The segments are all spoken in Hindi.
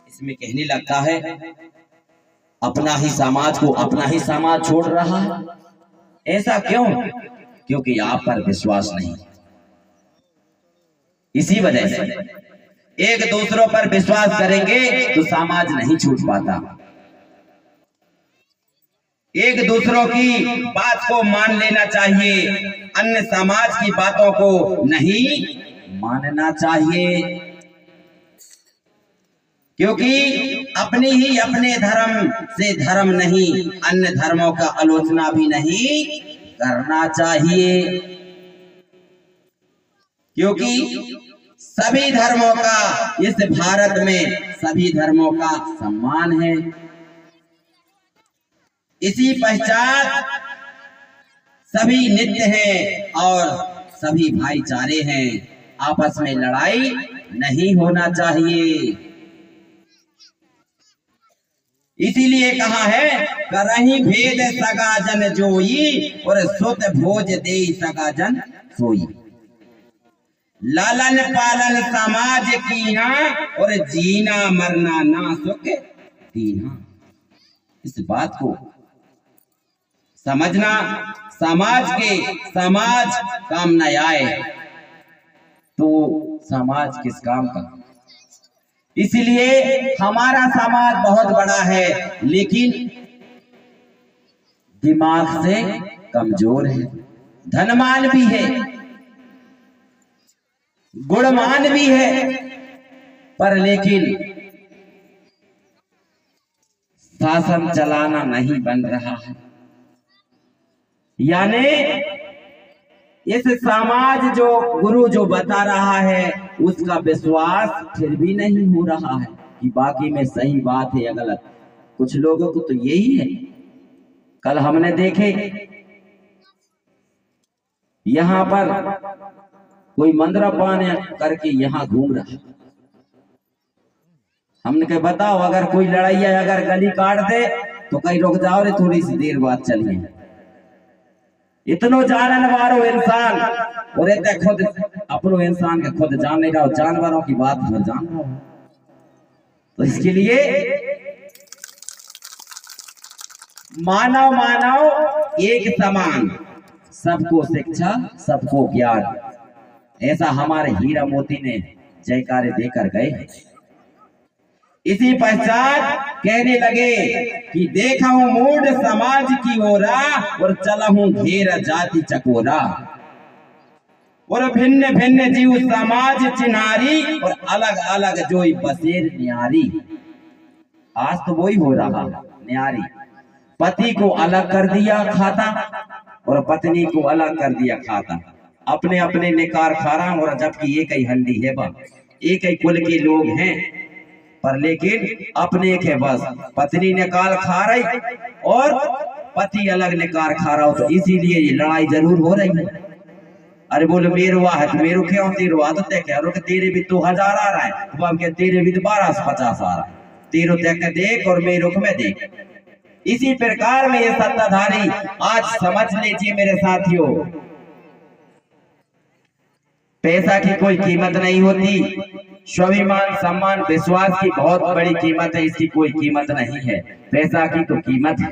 इसमें कहने लगता है अपना ही समाज छोड़ रहा है। ऐसा क्यों? क्योंकि आप पर विश्वास नहीं। इसी वजह से एक दूसरों पर विश्वास करेंगे तो समाज नहीं छूट पाता। एक दूसरों की बात को मान लेना चाहिए, अन्य समाज की बातों को नहीं मानना चाहिए, क्योंकि अपने धर्म से धर्म नहीं, अन्य धर्मों का आलोचना भी नहीं करना चाहिए, क्योंकि सभी धर्मों का इस भारत में सभी धर्मों का सम्मान है। इसी पश्चात सभी नित्य हैं और सभी भाईचारे हैं। आपस में लड़ाई नहीं होना चाहिए। इसीलिए कहा है करही भेद सगा जन जोई और सुत भोज दे सगा जन सोई। लालन पालन समाज कीना और जीना मरना ना सुख दीना। इस बात को समझना, समाज काम न आए तो समाज किस काम का। इसलिए हमारा समाज बहुत बड़ा है लेकिन दिमाग से कमजोर है, धनवान भी है, गुणवान भी है, पर लेकिन शासन चलाना नहीं बन रहा है। यानी इस समाज जो गुरु जो बता रहा है उसका विश्वास फिर भी नहीं हो रहा है कि बाकी में सही बात है या गलत। कुछ लोगों को तो यही है। कल हमने देखे यहाँ पर कोई मंद्रपान करके यहाँ घूम रहा है। हमने कहा बताओ अगर कोई लड़ाई अगर गली काट दे तो कहीं रुक जाओ रे, थोड़ी सी देर बाद चलिए। इतनो जानन वारो इंसान और खुद अपनो इंसान के खुद जान नहीं रहा, जानवरों की बात भर जान रहा। तो इसके लिए मानव एक समान, सबको शिक्षा सबको ज्ञान, ऐसा हमारे हीरा मोती ने जयकारे देकर गए। इसी पश्चात कहने लगे कि देखा हूं मूड समाज की ओरा और चला हूं घेर जाति चकोरा और भिन्न भिन्न जीव समाज चिन्हारी और अलग अलग जोई बसेर न्यारी। आज तो वही हो रहा न्यारी, पति को अलग कर दिया खाता और पत्नी को अलग कर दिया खाता। अपने अपने निकार खा रहा और जबकि एक ही हंडी है, एक ही कुल के लोग हैं, पर लेकिन अपने के बस पत्नी निकाल खा रही और पति अलग निकाल खा रहा हो। तो इसीलिए ये लड़ाई जरूर हो रही है। अरे बोले मेरे वाह है तो मेरे क्यों तेरे वाह तो तय कह रहे तेरे भी तो 1000 आ रहा है, तो अब क्या तेरे भी तो 1250 आ रहा है, तेरे तय के देख और मेरे को मैं देख। इसी प्रकार में ये सत्ताधारी आज समझ लीजिए मेरे साथियों, पैसा की कोई कीमत नहीं होती। स्वाभिमान सम्मान विश्वास की बहुत बड़ी कीमत है, इसकी कोई कीमत नहीं है। पैसा की तो कीमत है।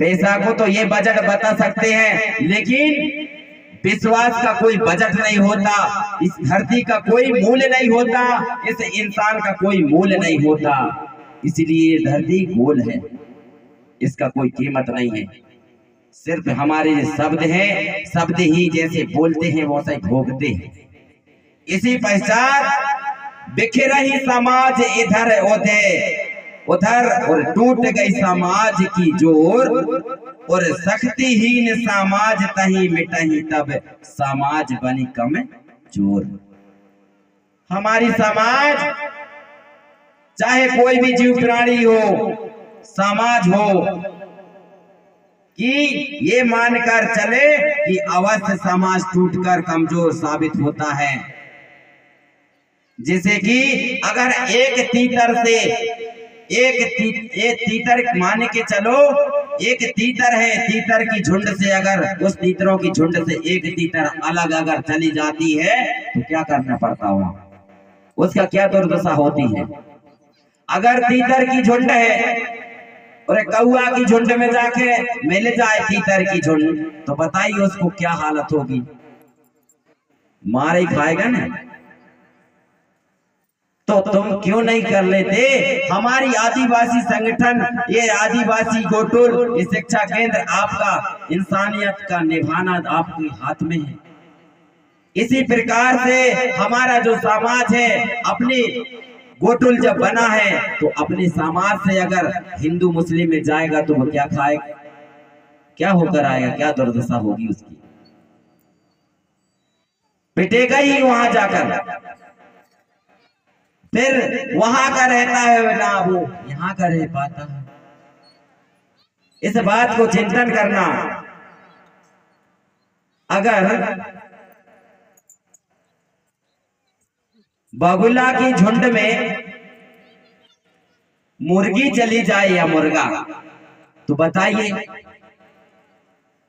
पैसा को तो ये बजट बता सकते हैं लेकिन विश्वास का कोई बजट नहीं होता। इस धरती का कोई मूल्य नहीं होता, इस इंसान का कोई मूल्य नहीं होता। इसलिए धरती गोल है, इसका कोई कीमत नहीं है। सिर्फ हमारे शब्द हैं, शब्द ही जैसे बोलते हैं वैसे भोगते हैं। इसी पश्चात बिखर ही समाज इधर उधर और टूट गई समाज की जोर और शक्तिहीन समाज तही मिटही तब समाज बनी कम जोर। हमारी समाज चाहे कोई भी जीव प्राणी हो, समाज हो, कि ये मानकर चले कि अवश्य समाज टूटकर कमजोर साबित होता है। जैसे कि अगर एक तीतर से एक तीतर मान के चलो, एक तीतर है, तीतर की झुंड से अगर उस तीतरों की झुंड से एक तीतर अलग अगर चली जाती है तो क्या करना पड़ता हो, उसका क्या दुर्दशा होती है। अगर तीतर की झुंड है और कौआ की झुंड में जाके मिल जाए तीतर की झुंड, तो बताइए उसको क्या हालत होगी, मार ही खाएगा ना। तो तुम क्यों नहीं कर लेते? हमारी आदिवासी संगठन, ये आदिवासी गोटुल, ये शिक्षा केंद्र, आपका इंसानियत का निभाना आपके हाथ में है। इसी प्रकार से हमारा जो समाज है, अपने गोटुल जब बना है तो अपने समाज से अगर हिंदू मुस्लिम में जाएगा तो वो क्या खाएगा, क्या होकर आएगा, क्या दुर्दशा होगी उसकी, पिटेगा ही वहां जाकर। फिर वहां का रहता है ना वो यहाँ का रह पाता है। इस बात को चिंतन करना। अगर बगुला की झुंड में मुर्गी चली जाए या मुर्गा, तो बताइए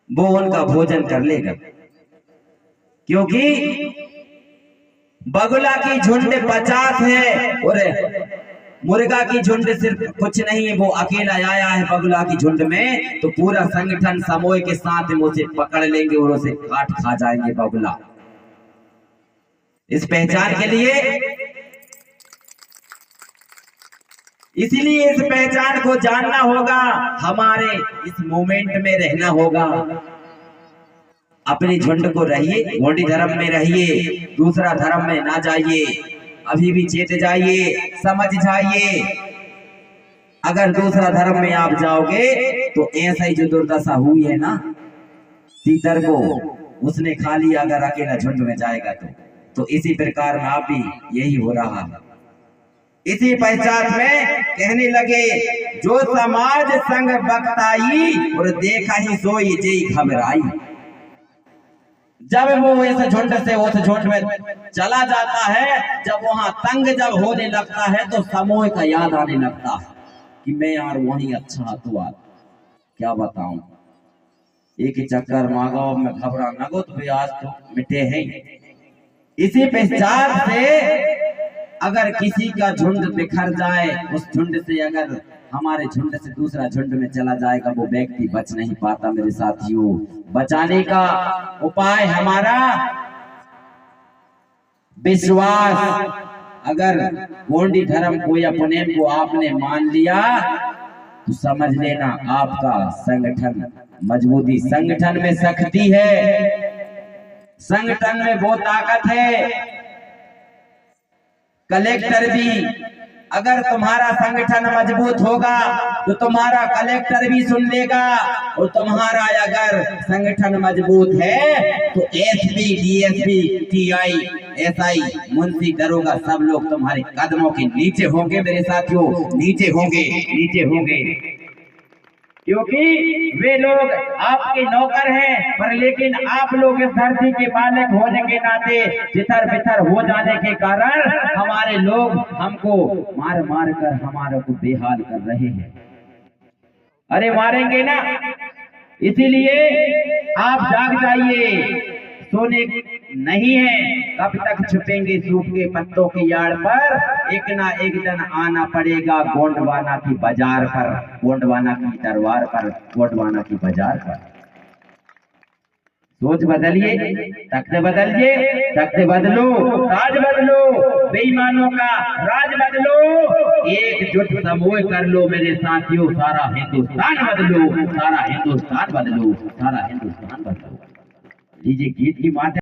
वो उनका भोजन कर लेगा, क्योंकि बगुला की झुंड 50 है और मुर्गा की झुंड सिर्फ कुछ नहीं है, वो अकेला आया है बगुला की झुंड में, तो पूरा संगठन समूह के साथ उसे पकड़ लेंगे और उसे काट खा जाएंगे बगुला। इस पहचान के लिए, इसलिए इस पहचान को जानना होगा, हमारे इस मोमेंट में रहना होगा। अपनी झुंड को रहिए, गोंडी धर्म में रहिए, दूसरा धर्म में ना जाइए। अभी भी चेत जाइए, समझ जाइए। अगर दूसरा धर्म में आप जाओगे तो ऐसा ही जो दुर्दशा हुई है ना तीतर को, उसने खा लिया अगर अकेला झुंड में जाएगा तो इसी प्रकार में आप भी यही हो रहा है। इसी पश्चात में कहने लगे, जो समाज संग बख्ताई और देखा ही सोई जेई घबराई। जब वो इस झुंड से उस झुंड में चला जाता है, जब वहां तंग जब होने लगता है तो समूह का याद आने लगता है कि मैं यार वही अच्छा तो आज क्या बताऊं, एक ही चक्कर मांगो में घबरा नगो तो आज तो मिटे हैं। इसी पश्चात से अगर किसी का झुंड बिखर जाए, उस झुंड से अगर हमारे झुंड से दूसरा झुंड में चला जाएगा, वो व्यक्ति बच नहीं पाता मेरे साथियों। बचाने का उपाय हमारा विश्वास। अगर गोंडी धर्म को या पुनेम को आपने मान लिया तो समझ लेना आपका संगठन मजबूती, संगठन में शक्ति है, संगठन में वो ताकत है। कलेक्टर भी, अगर तुम्हारा संगठन मजबूत होगा तो तुम्हारा कलेक्टर भी सुन लेगा, और तुम्हारा अगर संगठन मजबूत है तो SP, DSP, TI, SI, Munshi, दरोगा सब लोग तुम्हारे कदमों के नीचे होंगे मेरे साथियों, नीचे होंगे, नीचे होंगे, क्योंकि वे लोग आपके नौकर हैं। पर लेकिन आप लोग इस धरती के मालिक होने के नाते तितर बितर हो जाने के कारण हमारे लोग हमको मार मार कर हमारे को बेहाल कर रहे हैं। अरे मारेंगे ना, इसीलिए आप जाग जाइए, सोने नहीं है। कब तक छुपेंगे सूख के पत्तों की यार्ड पर, एक ना एक दिन आना पड़ेगा गोंडवाना की बाजार पर, गोंडवाना की दरबार पर, गोंडवाना की बाजार पर। सोच बदलिए, तख्ते बदलिए, तख्ते बदलो, राज बदलो, बेईमानों का राज बदलो, एकजुट समूह कर लो मेरे साथियों, सारा हिंदुस्तान बदलो, सारा हिंदुस्तान बदलो, सारा हिंदुस्तान बदलो। लीजिए गीत की मात